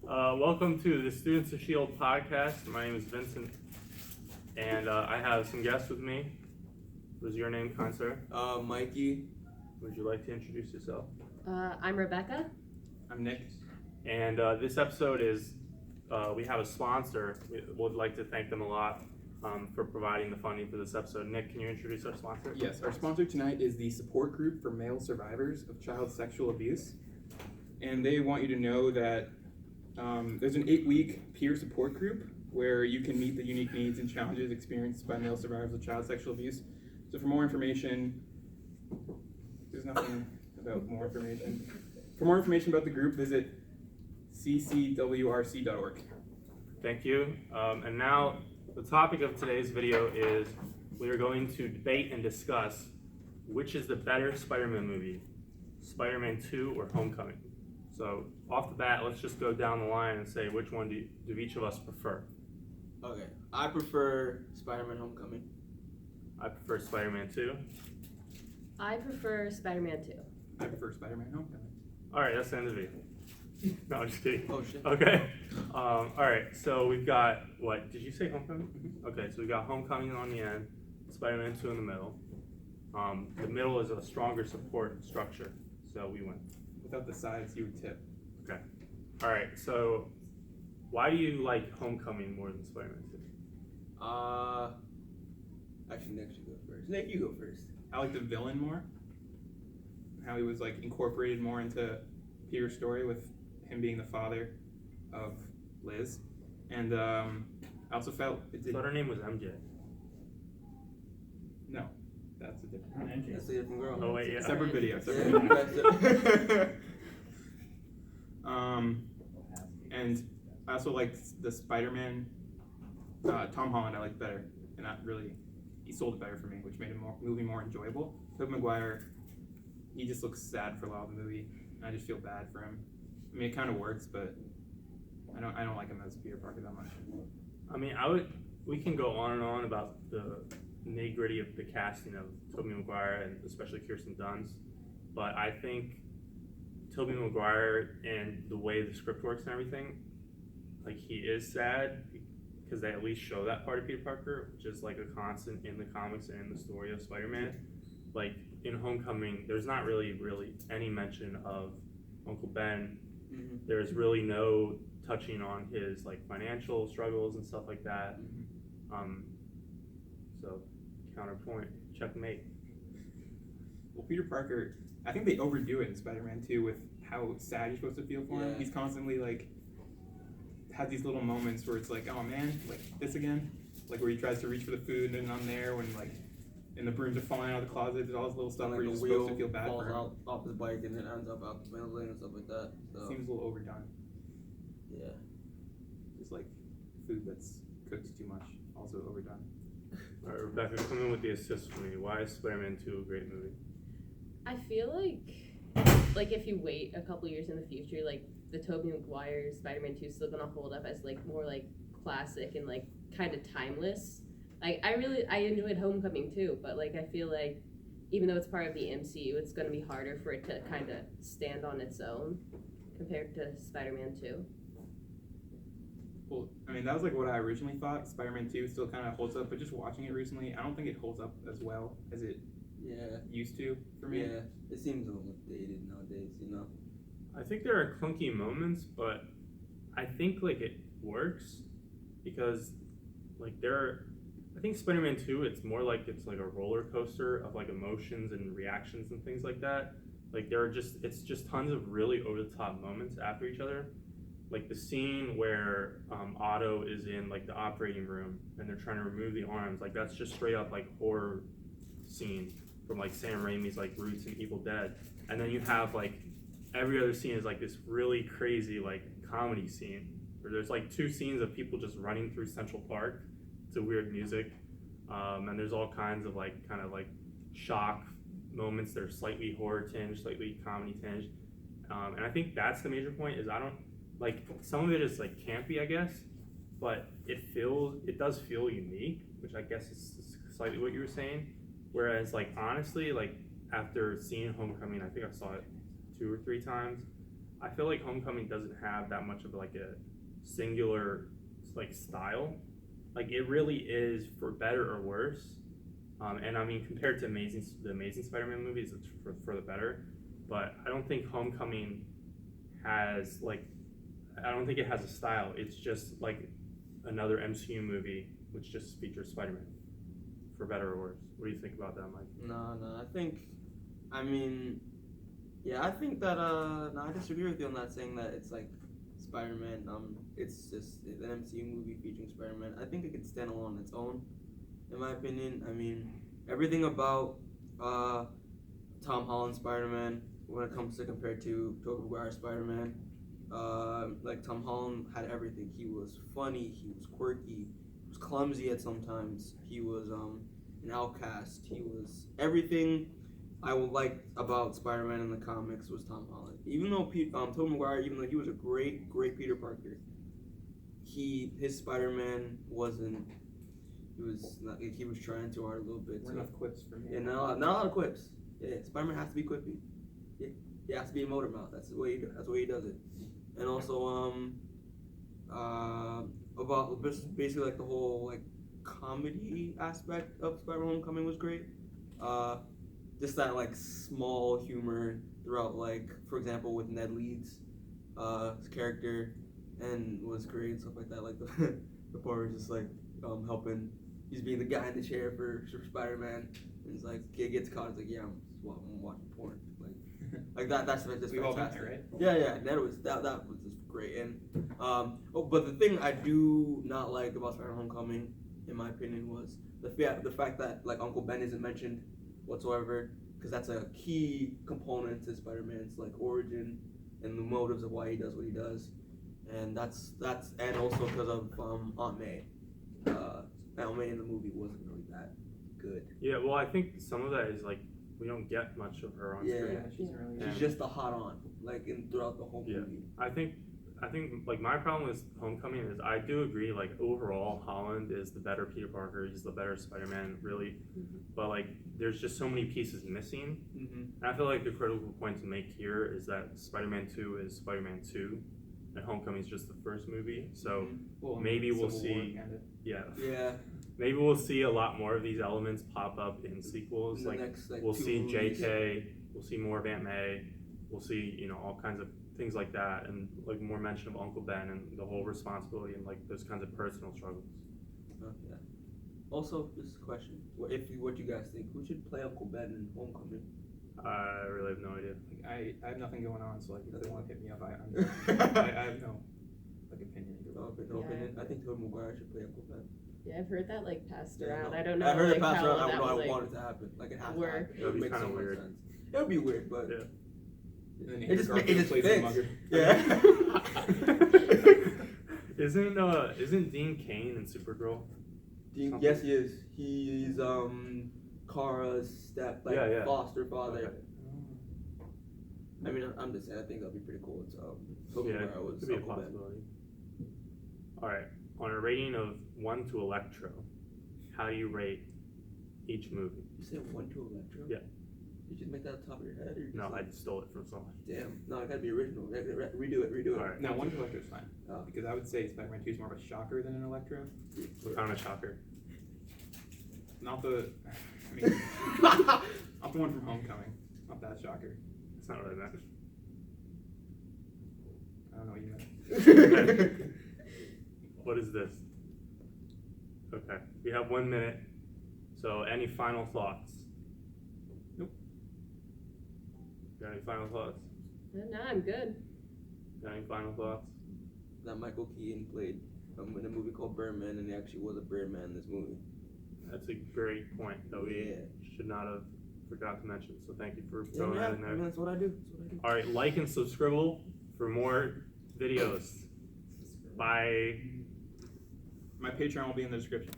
Welcome to the Students of S.H.I.E.L.D. podcast. My name is Vincent, and I have some guests with me. What is your name, kind sir? Mikey. Would you like to introduce yourself? I'm Rebecca. I'm Nick. And this episode is, we have a sponsor. We would like to thank them a lot for providing the funding for this episode. Nick, can you introduce our sponsor? Yes, our sponsor tonight is the support group for male survivors of child sexual abuse. And they want you to know that there's an 8-week peer support group where you can meet the unique needs and challenges experienced by male survivors of child sexual abuse. So for more information, there's nothing about more information. For more information about the group, visit ccwrc.org. Thank you. And now the topic of today's video is we are going to debate and discuss which is the better Spider-Man movie, Spider-Man 2 or Homecoming. So off the bat, let's just go down the line and say which one do each of us prefer. Okay, I prefer Spider-Man Homecoming. I prefer Spider-Man 2. I prefer Spider-Man 2. I prefer Spider-Man Homecoming. All right, that's the end of the video. No, I'm just kidding. Oh shit. Okay. All right, so we've got, what, did you say Homecoming? Okay, so we got Homecoming on the end, Spider-Man 2 in the middle. The middle is a stronger support structure, so we win. Without the sides, you would tip. Okay. All right, so why do you like Homecoming more than Spider-Man 2? Actually, Nick should go first. Nick, you go first. I like the villain more. How he was like incorporated more into Peter's story with him being the father of Liz. And I also felt it I did. thought her name was MJ. No, that's a different. That's a different girl. Oh, wait, yeah. Separate video. Separate Yeah, video. that's it. And I also liked the Spider-Man. Tom Holland I liked better, and that really he sold it better for me, which made the movie more enjoyable. Tobey Maguire, he just looks sad for a lot of the movie, and I just feel bad for him. I mean, it kind of works, but I don't like him as Peter Parker that much. I mean, we can go on and on about the nitty-gritty of the casting of Tobey Maguire and especially Kirsten Dunst, but I think Tobey Maguire and the way the script works and everything, like he is sad because they at least show that part of Peter Parker, which is like a constant in the comics and in the story of Spider-Man. Like in Homecoming, there's not really any mention of Uncle Ben. Mm-hmm. There's really no touching on his like financial struggles and stuff like that. So counterpoint, checkmate. Well, Peter Parker, I think they overdo it in Spider-Man 2 with how sad you're supposed to feel for him. Yeah. He's constantly like had these little moments where it's like, oh man, like this again, like where he tries to reach for the food and I'm there when like, and the brooms are falling out of the closet. There's all this little stuff And, where like, you're the supposed to wheel feel bad falls for him. out off his bike and then ends up out the building and stuff like that. So Seems a little overdone. yeah. Just like food that's cooked too much, also overdone. All right, Rebecca, come in with the assist for me. Why is Spider-Man 2 a great movie? I feel like if you wait a couple years in the future, like the Tobey Maguire Spider-Man 2 is still gonna hold up as like more like classic and like kind of timeless. Like I enjoyed Homecoming too, but like I feel like even though it's part of the MCU, it's gonna be harder for it to kind of stand on its own compared to Spider-Man 2. Well, I mean, that was like what I originally thought. Spider-Man 2 still kind of holds up, but just watching it recently, I don't think it holds up as well as it used to for me. Yeah, it seems a little dated nowadays, you know. I think there are clunky moments, but I think like it works because like I think Spider-Man 2, it's more like it's like a roller coaster of like emotions and reactions and things like that. Like it's just tons of really over the top moments after each other. Like the scene where Otto is in like the operating room and they're trying to remove the arms, like that's just straight up like horror scene from like Sam Raimi's like Roots and Evil Dead. And then you have like every other scene is like this really crazy like comedy scene where there's like 2 scenes of people just running through Central Park to weird music, and there's all kinds of like kind of like shock moments that are slightly horror tinged, slightly comedy tinged, and I think that's the major point is I don't like some of it is like campy I guess, but it does feel unique, which I guess is slightly what you were saying, whereas like honestly like after seeing Homecoming, I think I saw it 2 or 3 times. I feel like Homecoming doesn't have that much of like a singular like style. Like it really is for better or worse. And I mean, compared to the Amazing Spider-Man movies, it's for the better. But I don't think Homecoming has like, I don't think it has a style. It's just like another MCU movie which just features Spider-Man, for better or worse. What do you think about that, Mike? No, I mean, yeah, I think that, no, I disagree with you on that, saying that it's like Spider-Man, it's just an MCU movie featuring Spider-Man. I think it could stand alone on its own, in my opinion. I mean, everything about Tom Holland's Spider-Man, when it comes to compared to Tobey Maguire's Spider-Man, like Tom Holland had everything. He was funny, he was quirky, he was clumsy at sometimes, he was an outcast, he was everything I liked about Spider-Man in the comics was Tom Holland. Even though Tobey Maguire, even though he was a great Peter Parker, his Spider-Man wasn't. He was trying too hard a little bit. We're enough quips for me. Yeah, not a lot of quips. Yeah, Spider-Man has to be quippy. Yeah, he has to be a motor mouth. That's the way he does it. And also about basically like the whole like comedy aspect of Spider-Man Homecoming was great. Just that like small humor throughout, like for example with Ned Leeds, his character, and was great and stuff like that. Like the part where just like helping, he's being the guy in the chair for Spider-Man, and he's like kid gets caught. It's like yeah, I'm watching porn. Like that's We've all been fantastic. there, right? Yeah. That was just great. And but the thing I do not like about Spider-Man Homecoming, in my opinion, was the fact that like Uncle Ben isn't mentioned whatsoever, because that's a key component to Spider-Man's like origin and the motives of why he does what he does, and that's and also because of Aunt May. Aunt May in the movie wasn't really that good. Yeah, well, I think some of that is like we don't get much of her on screen. Yeah, she's really. She's just a hot on like throughout the whole movie. I think like my problem with Homecoming is I do agree like overall Holland is the better Peter Parker, he's the better Spider-Man really, but like there's just so many pieces missing. And I feel like the critical point to make here is that Spider-Man 2 is Spider-Man 2 and Homecoming is just the first movie, so maybe we'll see maybe we'll see a lot more of these elements pop up in sequels. Like we'll see movies. JK, we'll see more of Aunt May, we'll see all kinds of things like that, and like more mention of Uncle Ben and the whole responsibility and like those kinds of personal struggles. Okay. Also, just a question: what you guys think? Who should play Uncle Ben in Homecoming? I really have no idea. I have nothing going on, so like if they want to hit me up, I have no like opinion. No opinion. I think Tobey Maguire should play Uncle Ben. Yeah, I've heard that like passed around. No. I don't know. I heard like, it passed how around. I that don't know. would, I want it to happen. Like it has to work. happen. It would be make kinda so much weird. sense. It would be weird, but Yeah. And then it just plays the fits. mugger. Yeah. Isn't Dean Cain in Supergirl? Yes, he is. He's Kara's foster father. Okay. I mean, I'm just saying. I think that'd be pretty cool. It's Tobey Yeah, Maguire was could be a Uncle Ben. possibility. All right, on a rating of 1 to Electro, how do you rate each movie? You said 1 to Electro? Yeah. You just make that on top of your head? Or you just No, I like, stole it from someone. damn. No, it gotta be original. Redo it. All right. No, one to Electro is fine. Oh. Because I would say Spider-Man 2 is more of a shocker than an Electro. Kind of a shocker. Not the, I mean, not the one from Homecoming. Not that shocker. That's not what I meant. I don't know what you meant. What is this? Okay, we have 1 minute. So, any final thoughts? Nope. Got any final thoughts? No, I'm good. Got any final thoughts? That Michael Keaton played in a movie called Birdman, and he actually was a Birdman in this movie. That's a great point that we should not have forgot to mention. So thank you for throwing that in there. I mean, that's what I do. All right, like and subscribe for more videos. Bye. My Patreon will be in the description.